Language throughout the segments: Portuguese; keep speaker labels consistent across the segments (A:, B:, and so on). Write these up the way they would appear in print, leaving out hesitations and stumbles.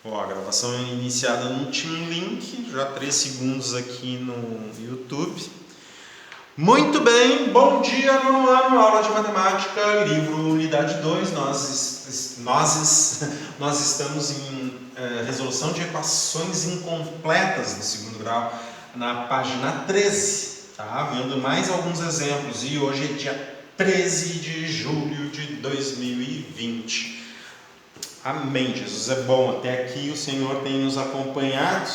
A: Ó, a gravação é iniciada no Team Link, já 3 segundos aqui no YouTube. Muito bem, bom dia, nono ano, aula de matemática, livro unidade 2. Nós estamos em resolução de equações incompletas do segundo grau, na página 13, tá? Vendo mais alguns exemplos, e hoje é dia 13 de julho de 2020. Amém, Jesus é bom, até aqui o Senhor tem nos acompanhado.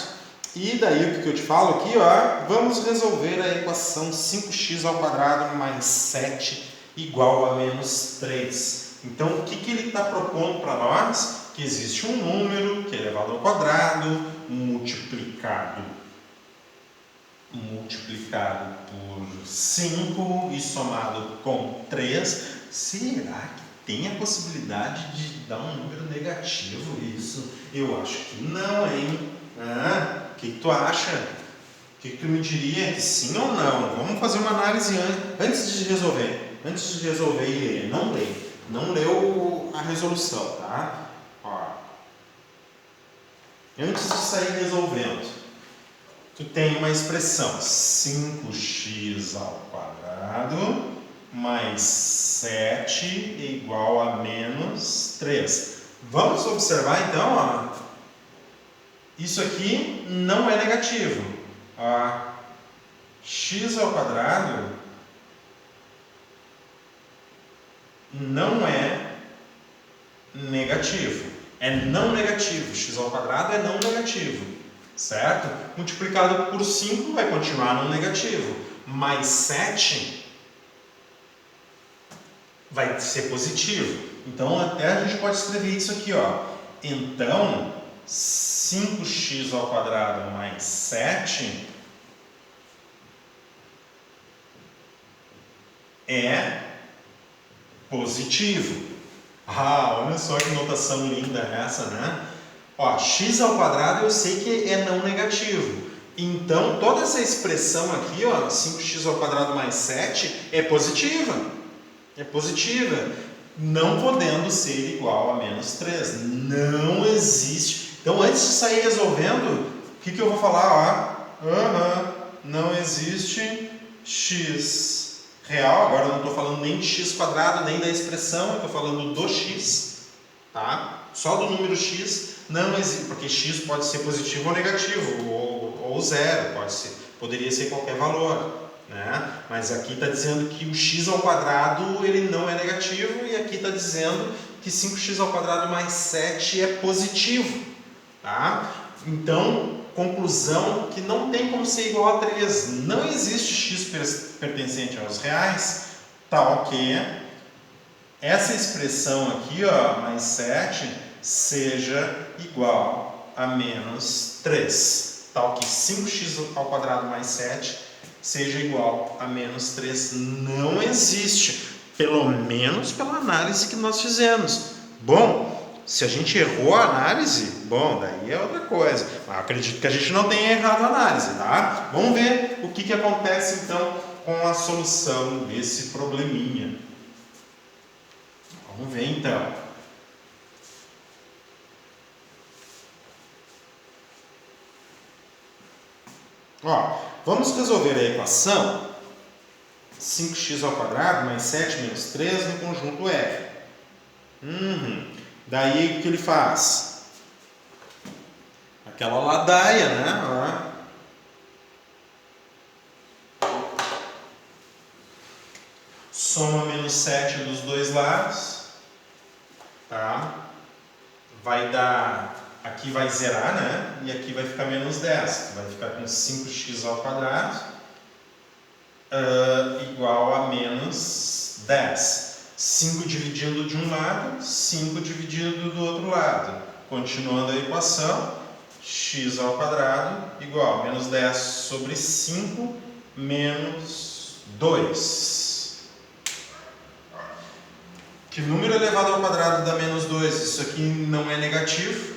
A: E daí o que eu te falo aqui, ó, vamos resolver a equação 5x² mais 7 igual a menos 3. Então o que ele está propondo para nós? Que existe um número que é elevado ao quadrado, multiplicado por 5 e somado com 3. Será que tem a possibilidade de dar um número negativo isso? Eu acho que não, hein? O que tu acha? O que tu me diria? Que sim ou não? Vamos fazer uma análise antes de resolver. Antes de resolver e ler. Não leu a resolução, tá? Ó. Antes de sair resolvendo, tu tem uma expressão 5x² mais 7 igual a menos 3. Vamos observar então, ó, isso aqui não é negativo. X² não é negativo. É não negativo. X² é não negativo. Certo? Multiplicado por 5 vai continuar não negativo. Mais 7 vai ser positivo. Então até a gente pode escrever isso aqui, ó. Então 5x² mais 7 é positivo. Olha só que notação linda essa, né? Ó, x² eu sei que é não negativo. Então toda essa expressão aqui, ó, 5x² mais 7 é positiva. É positiva, não podendo ser igual a menos 3. Não existe. Então, antes de sair resolvendo, o que eu vou falar? Não existe x real. Agora eu não estou falando nem de x² nem da expressão, eu estou falando do x, tá? Só do número x não existe, porque x pode ser positivo ou negativo, ou zero, poderia ser qualquer valor. Né? Mas aqui está dizendo que o x² ele não é negativo, e aqui está dizendo que 5x² mais 7 é positivo, tá? Então, conclusão que não tem como ser igual a 3. Não existe x pertencente aos reais, tal que essa expressão aqui, ó, mais 7, seja igual a menos 3, tal que 5x² mais 7 seja igual a menos 3. Não existe, pelo menos pela análise que nós fizemos. Bom, se a gente errou a análise, bom, daí é outra coisa. Mas acredito que a gente não tenha errado a análise, tá? Vamos ver o que acontece então com a solução desse probleminha. Vamos ver então. Ó, vamos resolver a equação 5x² mais 7 menos 3 no conjunto F. Daí o que ele faz? Aquela ladaia, né? Soma menos 7 dos dois lados. Tá? Vai dar... Aqui vai zerar, né? E aqui vai ficar menos 10. Vai ficar com 5x² igual a menos 10. 5 dividindo de um lado, 5 dividindo do outro lado. Continuando a equação, x² igual a menos 10 sobre 5 menos 2. Que número elevado ao quadrado dá menos 2? Isso aqui não é negativo.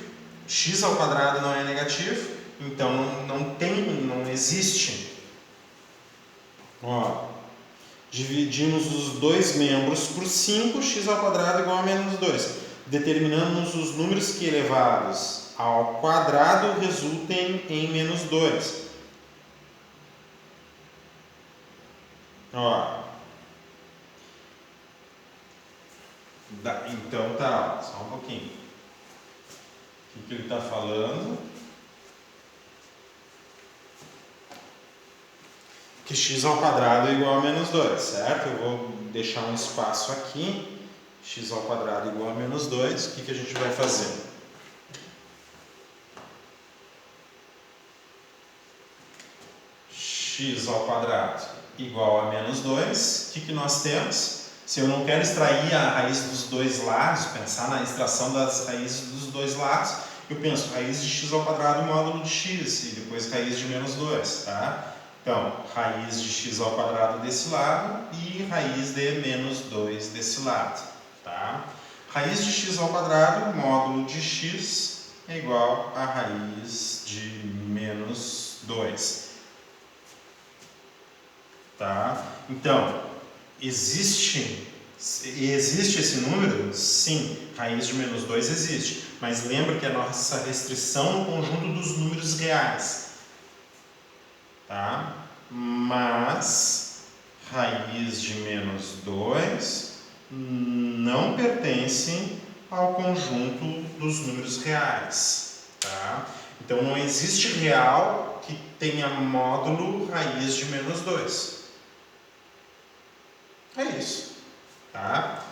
A: X² não é negativo, então não existe. Ó, dividimos os dois membros por 5, x² igual a menos 2. Determinamos os números que elevados ao quadrado resultem em menos 2. Ó. Então tá, só um pouquinho. O que ele está falando? Que x ao quadrado é igual a menos 2, certo? Eu vou deixar um espaço aqui. X ao quadrado é igual a menos 2. O que a gente vai fazer? X ao quadrado igual a menos 2. O que nós temos? Se eu não quero extrair a raiz dos dois lados, pensar na extração das raízes dos dois lados, eu penso raiz de x ao quadrado módulo de x e depois raiz de menos 2, tá? Então, raiz de x ao quadrado desse lado e raiz de menos 2 desse lado, tá? Raiz de x ao quadrado módulo de x é igual a raiz de menos 2, tá? Então, existe esse número? Sim, raiz de menos 2 existe, mas lembra que a nossa restrição no conjunto dos números reais, tá? Mas raiz de menos 2 não pertence ao conjunto dos números reais, tá? Então não existe real que tenha módulo raiz de menos 2. É isso, tá?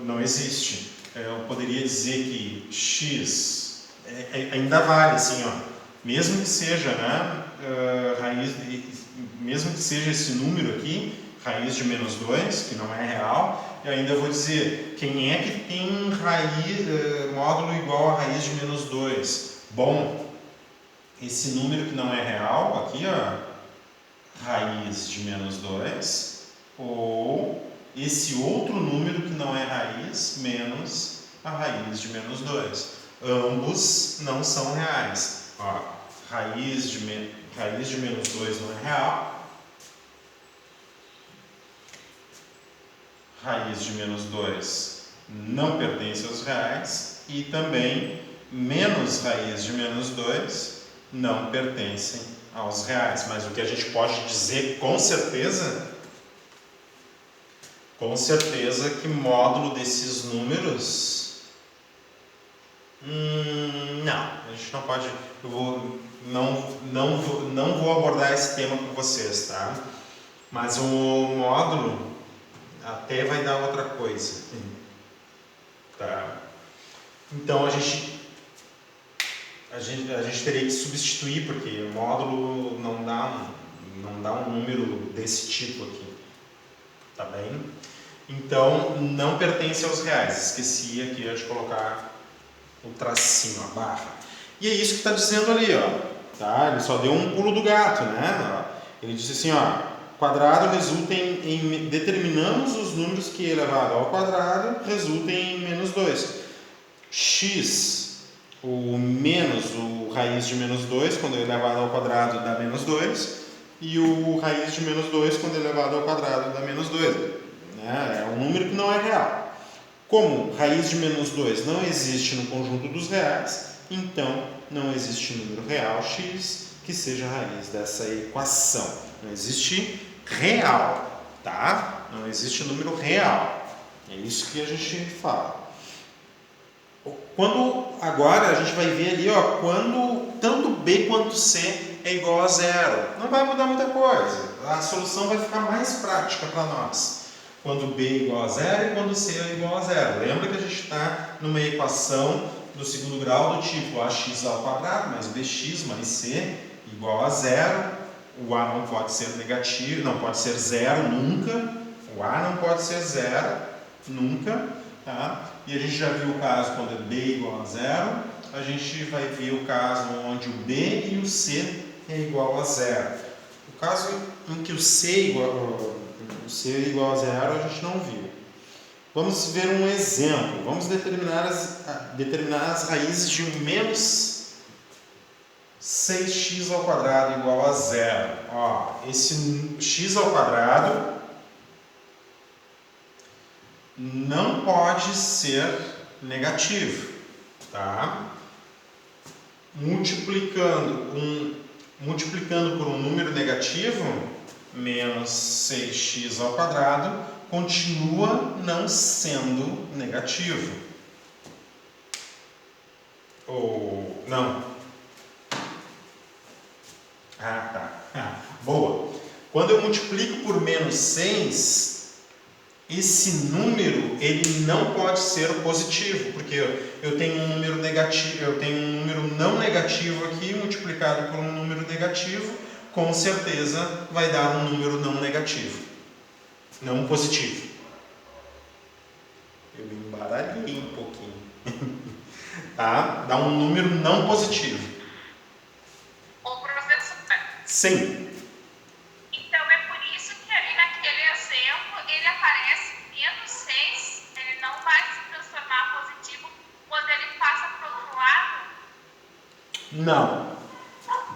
A: Não existe. Eu poderia dizer que x ainda vale, assim, ó, mesmo que seja, né, mesmo que seja esse número aqui, raiz de menos 2, que não é real, eu ainda vou dizer quem é que tem módulo igual a raiz de menos 2. Bom, esse número que não é real, aqui, ó, raiz de menos 2, ou esse outro número que não é raiz menos a raiz de menos 2. Ambos não são reais. Ó, raiz de menos 2 não é real. Raiz de menos 2 não pertence aos reais. E também menos raiz de menos 2 não pertencem aos reais. Mas o que a gente pode dizer com certeza que módulo desses números... não, a gente não pode... não vou abordar esse tema com vocês, tá? Mas o módulo até vai dar outra coisa, tá? Então a gente teria que substituir, porque o módulo não dá um número desse tipo aqui, tá bem? Então não pertence aos reais. Esqueci aqui de colocar o tracinho, a barra. E é isso que está dizendo ali, ó, tá? Ele só deu um pulo do gato, né? Ele disse assim, ó, quadrado resulta em determinamos os números que elevado ao quadrado resultem em menos 2. X, o raiz de menos 2, quando é elevado ao quadrado, dá menos 2. E o raiz de menos 2, quando é elevado ao quadrado, dá menos 2. É um número que não é real. Como raiz de menos 2 não existe no conjunto dos reais, então não existe número real x que seja a raiz dessa equação. Não existe real, tá? Não existe número real. É isso que a gente fala. Agora a gente vai ver ali, ó, quando tanto b quanto c é igual a 0. Não vai mudar muita coisa. A solução vai ficar mais prática para nós. Quando b é igual a 0 e quando c é igual a 0. Lembra que a gente está numa equação do segundo grau do tipo ax ao quadrado mais bx mais c igual a 0. O a não pode ser negativo, não pode ser 0 nunca. O a não pode ser 0 nunca. Tá? E a gente já viu o caso quando é b igual a 0. A gente vai ver o caso onde o b e o c é igual a 0. O caso em que o c é igual a 0 a gente não viu. Vamos ver um exemplo. Vamos determinar as raízes de menos 6x ao quadrado igual a 0. Ó, esse x ao quadrado não pode ser negativo, tá? multiplicando por um número negativo, menos 6x ao quadrado, continua não sendo negativo. Ou não. Tá. Boa. Quando eu multiplico por menos 6, esse número ele não pode ser positivo, porque eu tenho um número negativo, eu tenho um número não negativo aqui multiplicado por um número negativo, com certeza vai dar um número não negativo, não positivo. Eu me embaralhei um pouquinho. Tá? Dá um número não positivo.
B: Ô, professor.
A: Sim.
B: Então é por isso que ali naquele exemplo ele aparece menos 6, ele não vai se transformar positivo quando ele passa para o outro lado?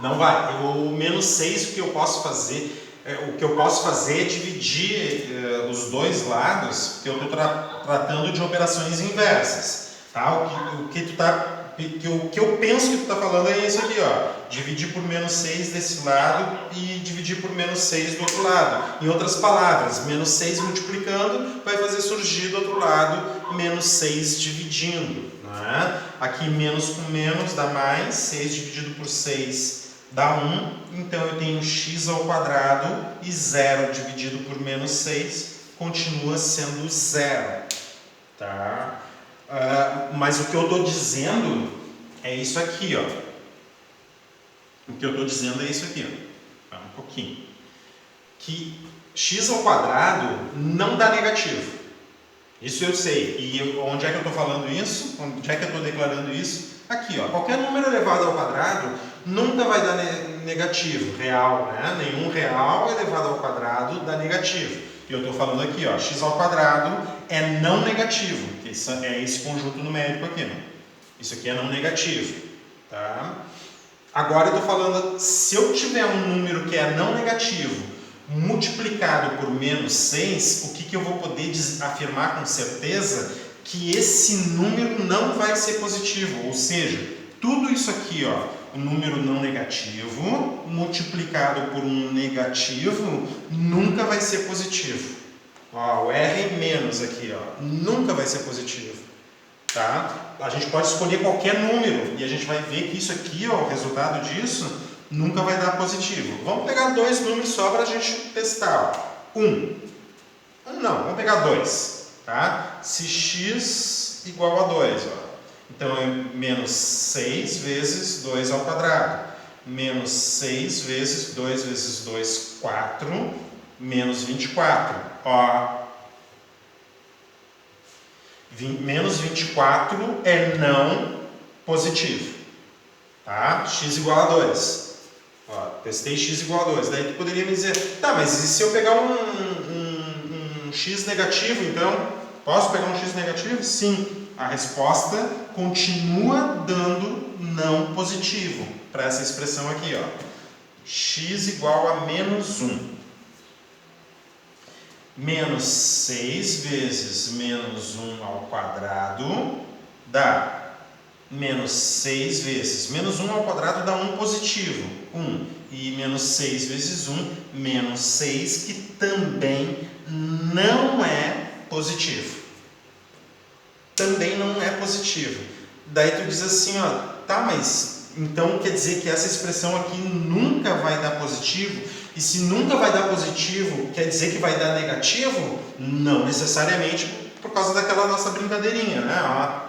A: Não vai. O menos 6, o que eu posso fazer é dividir os dois lados, porque eu estou tratando de operações inversas. Tá? O que eu penso que tu está falando é isso aqui, ó. Dividir por menos 6 desse lado e dividir por menos 6 do outro lado. Em outras palavras, menos 6 multiplicando vai fazer surgir do outro lado menos 6 dividindo. Né? Aqui menos com menos dá mais, 6 dividido por 6 dá 1. Então eu tenho x ao quadrado e 0 dividido por menos 6 continua sendo 0. Tá? Mas o que eu estou dizendo é isso aqui, ó. O que eu estou dizendo é isso aqui, ó. Um pouquinho. Que x ao quadrado não dá negativo. Isso eu sei. E onde é que eu estou falando isso? Onde é que eu estou declarando isso? Aqui, ó. Qualquer número elevado ao quadrado nunca vai dar negativo, real, né? Nenhum real elevado ao quadrado dá negativo. E eu estou falando aqui, ó, x ao quadrado é não negativo. Isso é esse conjunto numérico aqui, né? Isso aqui é não negativo, tá? Agora eu estou falando, se eu tiver um número que é não negativo multiplicado por menos 6, o que eu vou poder afirmar com certeza? Que esse número não vai ser positivo, ou seja, tudo isso aqui, ó, um número não negativo multiplicado por um negativo nunca vai ser positivo. Ó, o R menos aqui, ó, nunca vai ser positivo. Tá? A gente pode escolher qualquer número e a gente vai ver que isso aqui, ó, o resultado disso, nunca vai dar positivo. Vamos pegar dois números só para a gente testar. Vamos pegar 2. Tá? Se x igual a 2, ó. Então é menos 6 vezes 2 ao quadrado. Menos 6 vezes 2 vezes 2, 4. Menos 24. Ó. Menos 24 é não positivo. Tá? X igual a 2. Ó, testei x igual a 2. Daí tu poderia me dizer, tá, mas e se eu pegar um x negativo, então? Posso pegar um x negativo? Sim. A resposta continua dando não positivo para essa expressão aqui, ó. X igual a menos 1. Menos 6 vezes menos 1 ao quadrado dá menos 6 vezes menos 1 ao quadrado dá 1 positivo, 1. E menos 6 vezes 1, menos 6, que também não é positivo. Também não é positivo. Daí tu diz assim, ó, tá, mas então quer dizer que essa expressão aqui nunca vai dar positivo? E se nunca vai dar positivo, quer dizer que vai dar negativo? Não necessariamente, por causa daquela nossa brincadeirinha, né? Ó,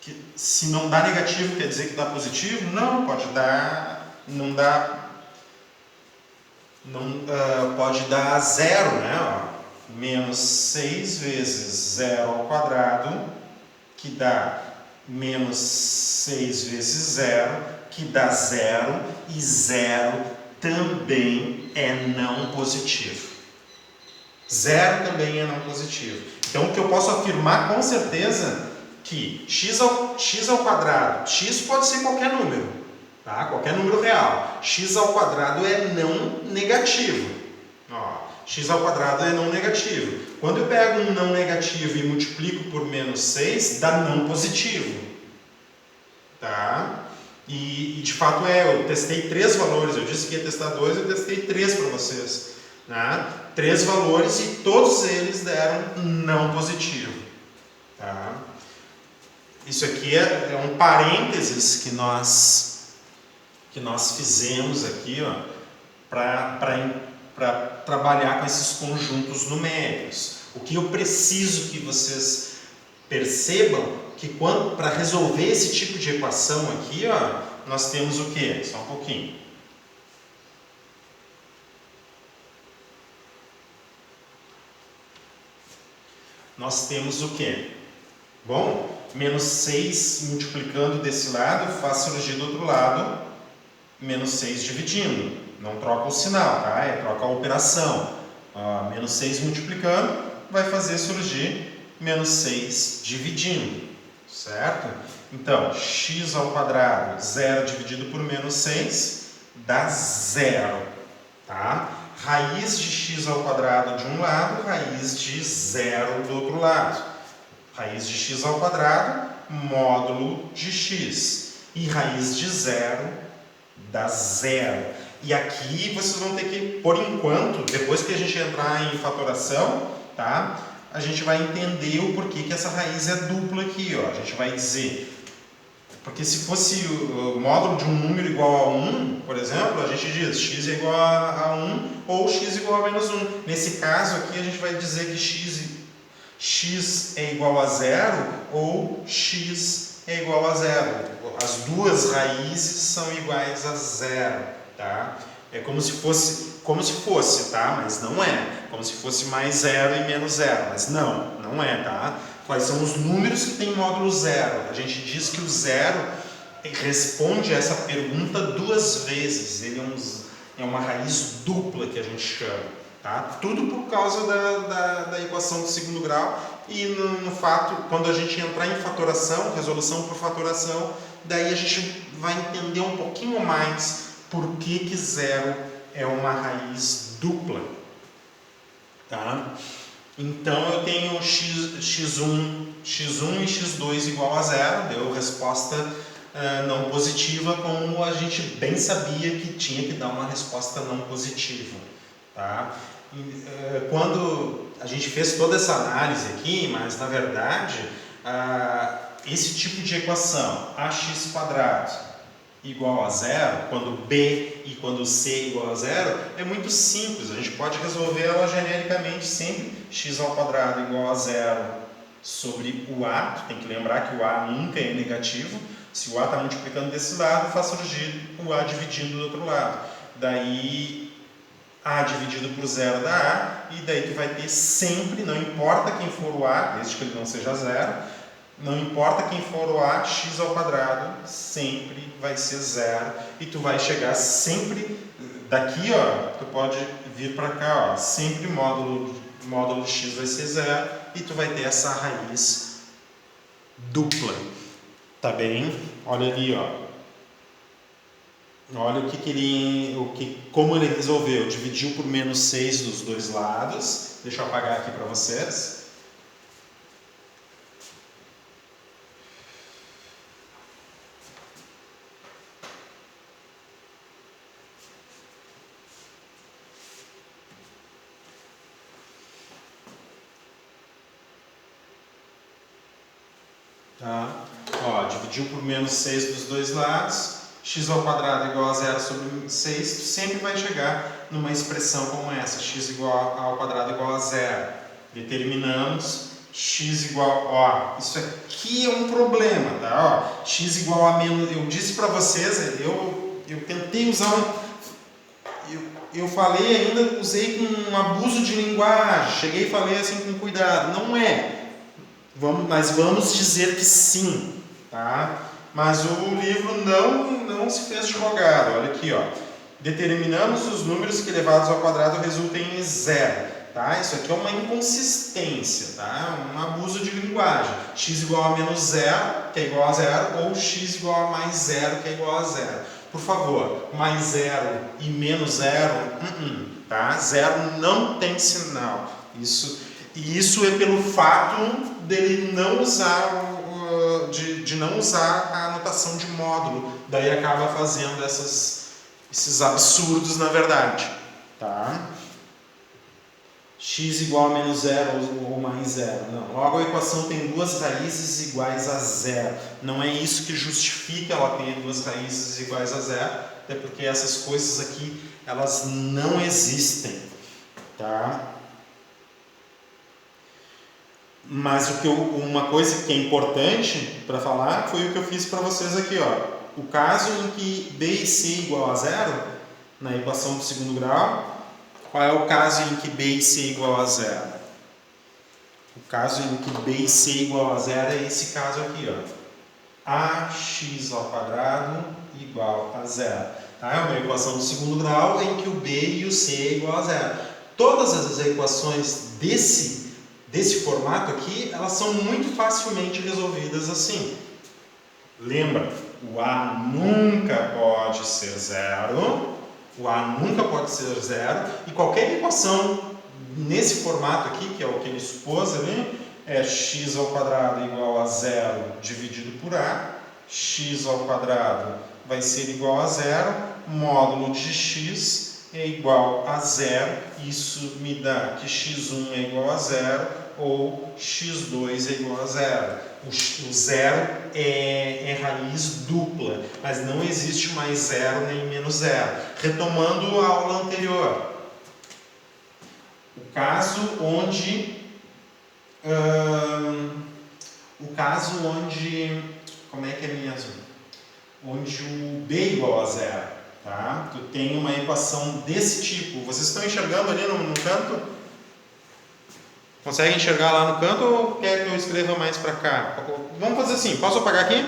A: que se não dá negativo, quer dizer que dá positivo? Não, pode dar, não dá, não, pode dar 0, né? Ó, menos 6 vezes 0 ao quadrado, que dá menos 6 vezes 0, que dá 0, e 0 também é não positivo. 0 também é não positivo. Então, o que eu posso afirmar com certeza que x ao quadrado, x pode ser qualquer número, tá? Qualquer número real. X ao quadrado é não negativo. Ó, x ao quadrado é não negativo. Quando eu pego um não negativo e multiplico por menos 6, dá não positivo. Tá? de fato eu testei 3 valores, eu disse que ia testar 2, eu testei 3 para vocês. Né? 3 valores e todos eles deram não positivo. Tá? Isso aqui é um parênteses que nós fizemos aqui para trabalhar com esses conjuntos numéricos. O que eu preciso que vocês percebam que para resolver esse tipo de equação aqui, nós temos o quê? Só um pouquinho. Nós temos o quê? Bom, menos 6 multiplicando desse lado faz surgir do outro lado menos 6 dividindo. Não troca o sinal, tá? Troca a operação. Menos 6 multiplicando vai fazer surgir menos 6 dividindo. Certo? Então, x ao quadrado, 0 dividido por menos 6, dá 0. Tá? Raiz de x ao quadrado de um lado, raiz de 0 do outro lado. Raiz de x ao quadrado, módulo de x. E raiz de 0 dá 0. E aqui vocês vão ter que, por enquanto, depois que a gente entrar em fatoração, tá? A gente vai entender o porquê que essa raiz é dupla aqui. A gente vai dizer... Porque se fosse o módulo de um número igual a 1, por exemplo, a gente diz x é igual a 1 ou x igual a menos 1. Nesse caso aqui, a gente vai dizer que x é igual a 0 ou x é igual a 0. As duas raízes são iguais a 0. Tá? É como se fosse, tá? Mas não é. Como se fosse mais 0 e menos 0. Mas não é, tá? Quais são os números que tem módulo 0? A gente diz que o 0 responde a essa pergunta 2 vezes. Ele é uma raiz dupla que a gente chama. Tá? Tudo por causa da equação do segundo grau e no fato, quando a gente entrar em fatoração, resolução por fatoração, daí a gente vai entender um pouquinho mais por que 0 é uma raiz dupla. Tá? Então eu tenho x1 e x2 igual a 0, deu resposta não positiva, como a gente bem sabia que tinha que dar uma resposta não positiva. Tá? Quando a gente fez toda essa análise aqui, mas na verdade esse tipo de equação, ax quadrado igual a 0, quando b e quando c igual a 0, é muito simples, a gente pode resolver ela genericamente sempre. X ao quadrado igual a 0 sobre o a, tem que lembrar que o a nunca é negativo, se o a está multiplicando desse lado, faz surgir o a dividindo do outro lado, daí a dividido por 0 dá a, e daí tu vai ter sempre, não importa quem for o a, desde que ele não seja 0, não importa quem for o a, x ao quadrado sempre vai ser 0. E tu vai chegar sempre, daqui tu pode vir para cá, sempre módulo de x vai ser 0. E tu vai ter essa raiz dupla. Tá bem? Olha ali, olha como ele resolveu. Dividiu por menos 6 dos dois lados. Deixa eu apagar aqui para vocês. Tá? Dividiu por menos 6 dos dois lados, x ao quadrado igual a 0 sobre 6, tu sempre vai chegar numa expressão como essa, x ao quadrado igual a 0. Determinamos x igual, isso aqui é um problema, tá? X igual a menos, eu disse para vocês, eu tentei usar eu falei ainda, usei com um abuso de linguagem, cheguei e falei assim com cuidado, não é. Mas vamos dizer que sim, tá? Mas o livro não se fez de rogado. Olha aqui, determinamos os números que elevados ao quadrado resultem em 0, tá? Isso aqui é uma inconsistência, tá? Um abuso de linguagem. X igual a menos 0, que é igual a 0, ou x igual a mais 0, que é igual a 0. Por favor, mais 0 e menos 0, tá? 0 não tem sinal. Isso é pelo fato dele não usar de não usar a notação de módulo. Daí acaba fazendo esses absurdos na verdade. Tá? X igual a menos 0 ou mais 0. Não. Logo a equação tem duas raízes iguais a 0. Não é isso que justifica ela ter duas raízes iguais a 0, até porque essas coisas aqui elas não existem. Tá? Mas uma coisa que é importante para falar foi o que eu fiz para vocês aqui. Ó. O caso em que B e C igual a 0, na equação do segundo grau, qual é o caso em que B e C igual a 0? O caso em que B e C igual a 0 é esse caso aqui. Ó. Ax ao quadrado igual a 0. Tá? É uma equação do segundo grau em que o B e o C é igual a 0. Todas as equações desse formato aqui, elas são muito facilmente resolvidas assim. Lembra, o A nunca pode ser 0. O A nunca pode ser 0. E qualquer equação nesse formato aqui, que é o que ele supôs ali, é x ao quadrado igual a 0 dividido por A. X ao quadrado vai ser igual a 0. Módulo de x é igual a 0. Isso me dá que x1 é igual a 0 ou x2 é igual a 0. O 0 é raiz dupla, mas não existe mais 0 nem menos 0. Retomando a aula anterior. O caso onde... como é que é mesmo? Onde o B é igual a 0. Tá? Tu tem uma equação desse tipo. Vocês estão enxergando ali no canto? Consegue enxergar lá no canto ou quer que eu escreva mais para cá? Vamos fazer assim, posso apagar aqui?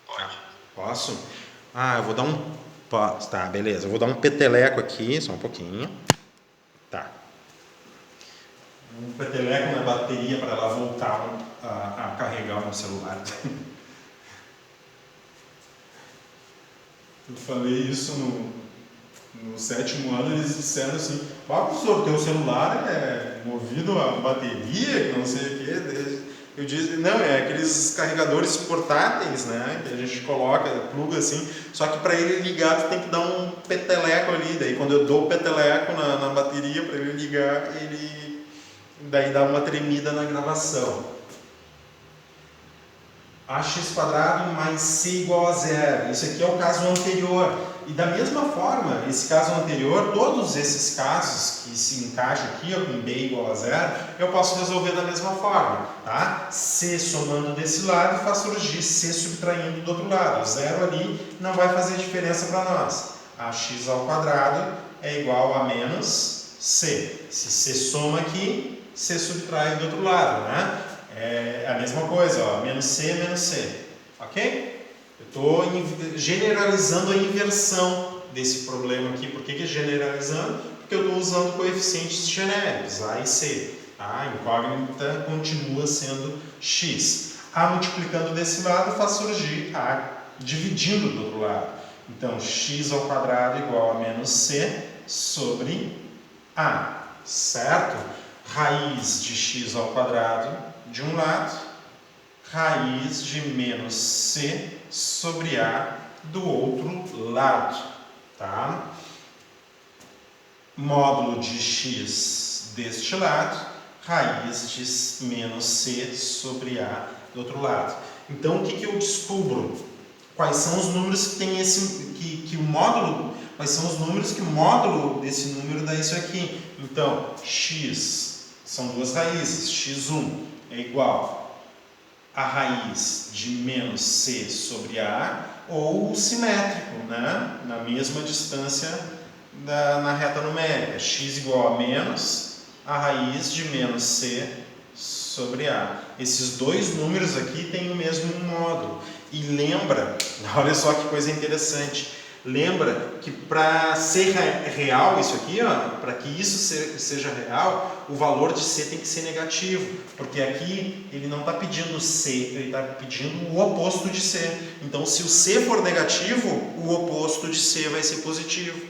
B: Pode.
A: Posso? Eu vou dar tá, beleza. Eu vou dar um peteleco aqui, só um pouquinho. Tá. Um peteleco na bateria para ela voltar a carregar o meu celular. Eu falei isso no 7º ano, eles disseram assim: professor, teu celular é movido a bateria, que não sei o quê. Eu disse, não, é aqueles carregadores portáteis, né, que a gente coloca, pluga assim, só que para ele ligar tu tem que dar um peteleco ali, daí quando eu dou o peteleco na bateria para ele ligar, ele daí dá uma tremida na gravação. Ax quadrado mais C igual a 0. Isso aqui é o caso anterior. E da mesma forma, esse caso anterior, todos esses casos que se encaixam aqui, ó, com B igual a 0, eu posso resolver da mesma forma. Tá? C somando desse lado faz surgir C subtraindo do outro lado. O 0 ali não vai fazer diferença para nós. Ax ao quadrado é igual a menos C. Se C soma aqui, C subtrai do outro lado, né? É a mesma coisa, ó, menos C, ok? Eu estou generalizando a inversão desse problema aqui. Por que generalizando? Porque eu estou usando coeficientes genéricos, A e C. A incógnita continua sendo x. A multiplicando desse lado faz surgir A dividindo do outro lado. Então, x ao quadrado igual a menos C sobre A, certo? Raiz de x ao quadrado de um lado, raiz de menos C sobre A do outro lado, tá? Módulo de x deste lado, raiz de menos C sobre A do outro lado. Então, o que eu descubro? Quais são os números que tem que o módulo, quais são os números que o módulo desse número dá isso aqui? Então, x são duas raízes, x1 é igual a raiz de menos C sobre A, ou o simétrico, né? Na mesma distância na reta numérica. X igual a menos a raiz de menos C sobre A. Esses dois números aqui têm o mesmo módulo. E lembra, olha só que coisa interessante, lembra que para ser real isso aqui, para que isso seja real, o valor de C tem que ser negativo, porque aqui ele não está pedindo C, ele está pedindo o oposto de C. Então, se o C for negativo, o oposto de C vai ser positivo.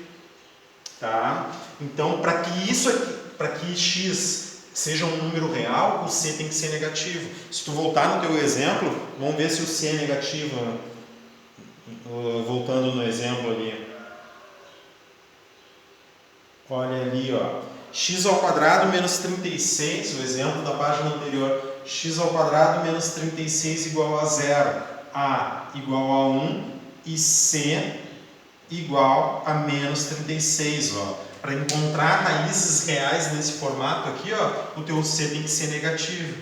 A: Tá? Então, para que x seja um número real, o C tem que ser negativo. Se tu voltar no teu exemplo, vamos ver se o C é negativo. Voltando no exemplo ali. Olha ali, ó. X ao quadrado menos 36, o exemplo da página anterior. X ao quadrado menos 36 igual a 0. A igual a 1 e C igual a menos 36, ó. Para encontrar raízes reais nesse formato aqui, ó, o teu C tem que ser negativo.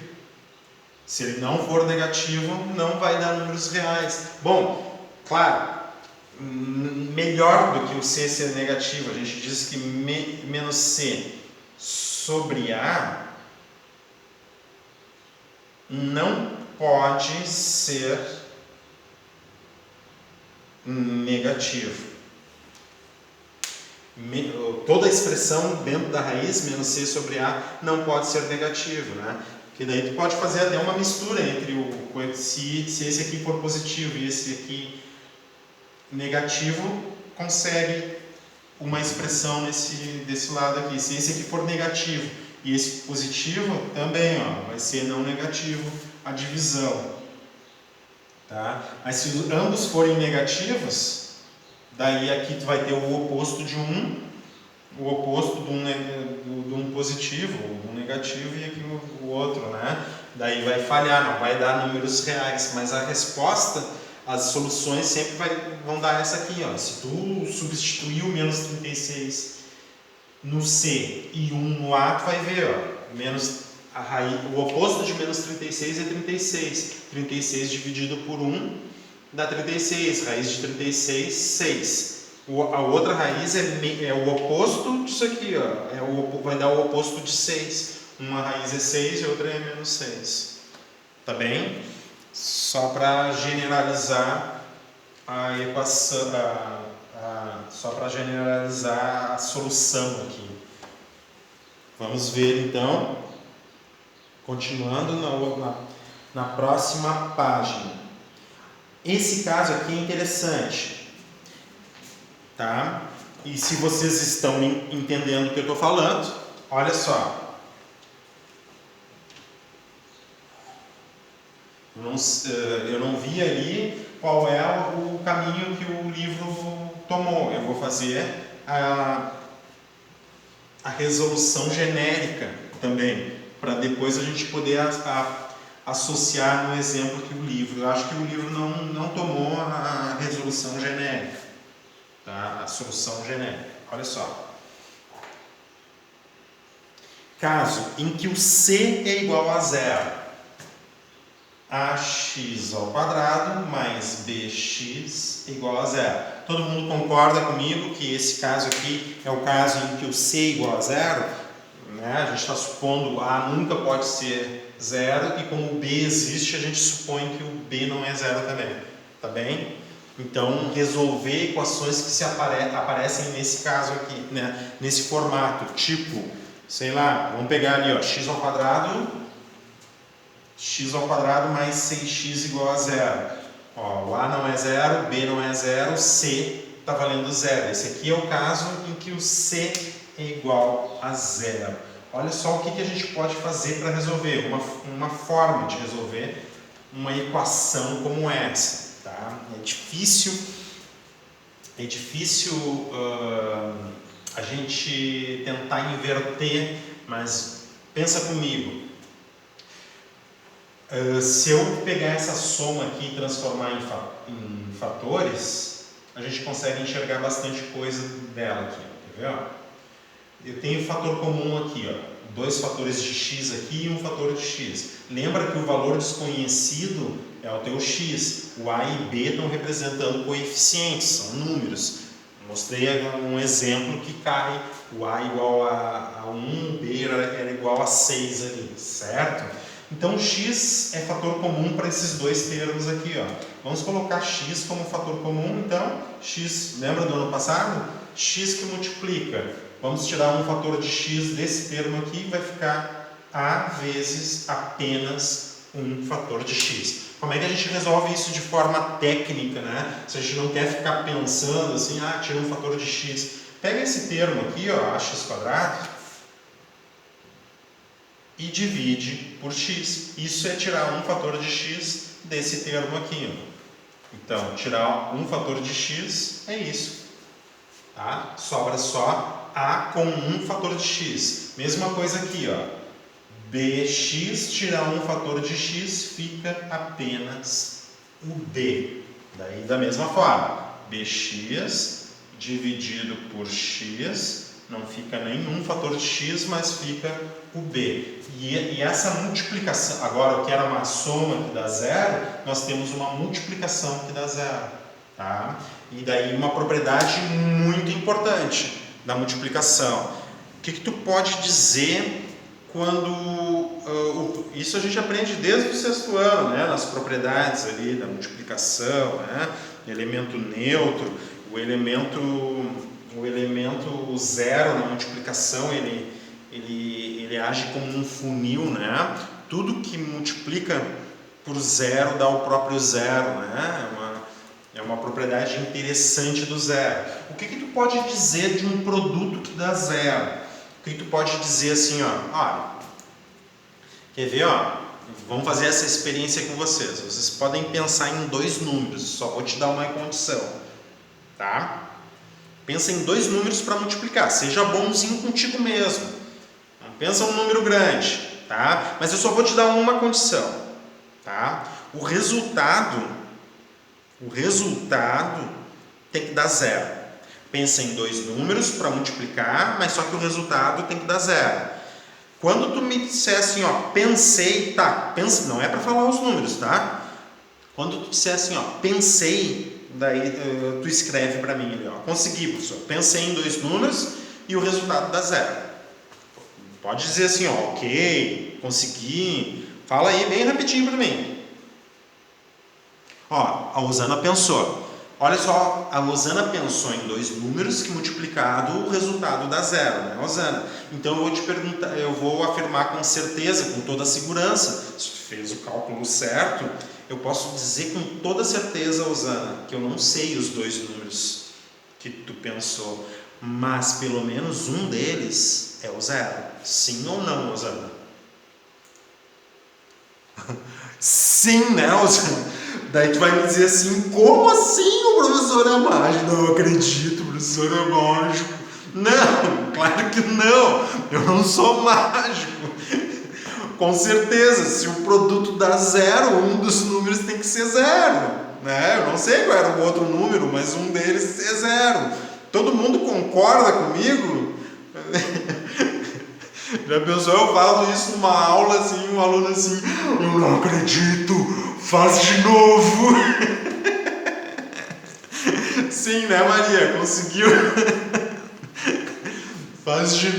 A: Se ele não for negativo, não vai dar números reais. Bom, claro, melhor do que o C ser negativo, a gente diz que menos C sobre A não pode ser negativo. Toda a expressão dentro da raiz, menos C sobre A, não pode ser negativo, né? Porque daí tu pode fazer até uma mistura entre se esse aqui for positivo e esse aqui negativo, consegue uma expressão desse lado aqui. Se esse aqui for negativo e esse positivo, também, ó, vai ser não negativo a divisão. Tá? Mas se ambos forem negativos, daí aqui tu vai ter o oposto de um, o oposto de um positivo, um negativo, e aqui o outro, né? Daí vai falhar, não vai dar números reais, mas a resposta, as soluções sempre vão dar essa aqui, ó. Se tu substituir o menos 36 no C e 1 no A, tu vai ver, ó, o oposto de menos 36 é 36. 36 dividido por 1 dá 36, raiz de 36, 6. A outra raiz é o oposto disso aqui, ó. Vai dar o oposto de 6. Uma raiz é 6 e a outra é menos 6. Tá bem? Só para generalizar a equação, só para generalizar a solução aqui. Vamos ver então, continuando na próxima página. Esse caso aqui é interessante, tá? E se vocês estão entendendo o que eu estou falando, olha só. Eu não vi ali qual é o caminho que o livro tomou. Eu vou fazer a resolução genérica também, para depois a gente poder associar no exemplo que o livro. Eu acho que o livro não tomou a resolução genérica, tá? A solução genérica. Olha só. Caso em que o C é igual a 0. ax ao quadrado mais bx igual a 0. Todo mundo concorda comigo que esse caso aqui é o caso em que o C é igual a 0? Né? A gente está supondo A nunca pode ser 0 e como o B existe, a gente supõe que o B não é 0 também. Tá bem? Então, resolver equações que aparecem nesse caso aqui, né? Nesse formato, tipo, sei lá, vamos pegar ali, ó, x ao quadrado mais 6x igual a 0. Ó, o A não é 0, B não é 0, C está valendo 0. Esse aqui é o caso em que o C é igual a 0. Olha só o que a gente pode fazer para resolver, uma forma de resolver uma equação como essa. Tá? É difícil a gente tentar inverter, mas pensa comigo. Se eu pegar essa soma aqui e transformar em fatores, a gente consegue enxergar bastante coisa dela aqui, quer ver? Eu tenho fator comum aqui, ó, 2 fatores de x aqui e um fator de x. Lembra que o valor desconhecido é o teu x, o a e b estão representando coeficientes, são números. Mostrei um exemplo que cai o a igual a 1, o b era igual a 6 ali, certo? Então, x é fator comum para esses dois termos aqui, ó. Vamos colocar x como fator comum, então, x, lembra do ano passado? X que multiplica. Vamos tirar um fator de x desse termo aqui e vai ficar a vezes apenas um fator de x. Como é que a gente resolve isso de forma técnica, né? Se a gente não quer ficar pensando assim, tira um fator de x. Pega esse termo aqui, ó, ax², e divide por x. Isso é tirar um fator de x desse termo aqui. Ó. Então, tirar um fator de x é isso. Tá? Sobra só a com um fator de x. Mesma coisa aqui, ó. bx tirar um fator de x fica apenas o b. Daí, da mesma forma, bx dividido por x não fica nenhum fator de x, mas fica o b. E essa multiplicação, agora o que era uma soma que dá zero, nós temos uma multiplicação que dá zero. Tá? E daí uma propriedade muito importante da multiplicação. O que tu pode dizer quando... isso a gente aprende desde o 6º ano, né? Nas propriedades ali da multiplicação, né? Elemento neutro, o elemento zero na multiplicação, ele age como um funil, né? Tudo que multiplica por zero dá o próprio zero, né? É uma propriedade interessante do zero. O que tu pode dizer de um produto que dá zero? O que tu pode dizer assim, ó, olha, quer ver, ó? Vamos fazer essa experiência com vocês. Vocês podem pensar em 2 números, só vou te dar uma condição, tá? Pensa em 2 números para multiplicar, seja bonzinho contigo mesmo. Não pensa um número grande, tá? Mas eu só vou te dar uma condição, tá? O resultado tem que dar zero. Pensa em 2 números para multiplicar, mas só que o resultado tem que dar zero. Quando tu me disser assim, ó, pensei, tá? Não é para falar os números, tá? Quando tu disser assim, ó, pensei, daí tu escreve para mim ali, ó, consegui, professor. Pensei em 2 números e o resultado dá zero. Pode dizer assim, ó, ok, consegui. Fala aí bem rapidinho para mim. Ó, a Rosana pensou. Olha só, a Rosana pensou em 2 números que multiplicado o resultado dá zero, né, Rosana? Então eu vou te perguntar, eu vou afirmar com certeza, com toda a segurança, se tu fez o cálculo certo, eu posso dizer com toda certeza, Rosana, que eu não sei os 2 números que tu pensou, mas pelo menos um deles é o zero. Sim ou não, Rosana? Sim, né, Rosana? Daí tu vai me dizer assim, como assim o professor é mágico? Não acredito, o professor é mágico. Não, claro que não, eu não sou mágico. Com certeza, se o produto dá zero, um dos números tem que ser zero, né? Eu não sei qual era o outro número, mas um deles é zero. Todo mundo concorda comigo? Já pensou, eu falo isso numa aula assim, um aluno assim, eu não acredito, faz de novo. Sim, né, Maria? Conseguiu? Faz de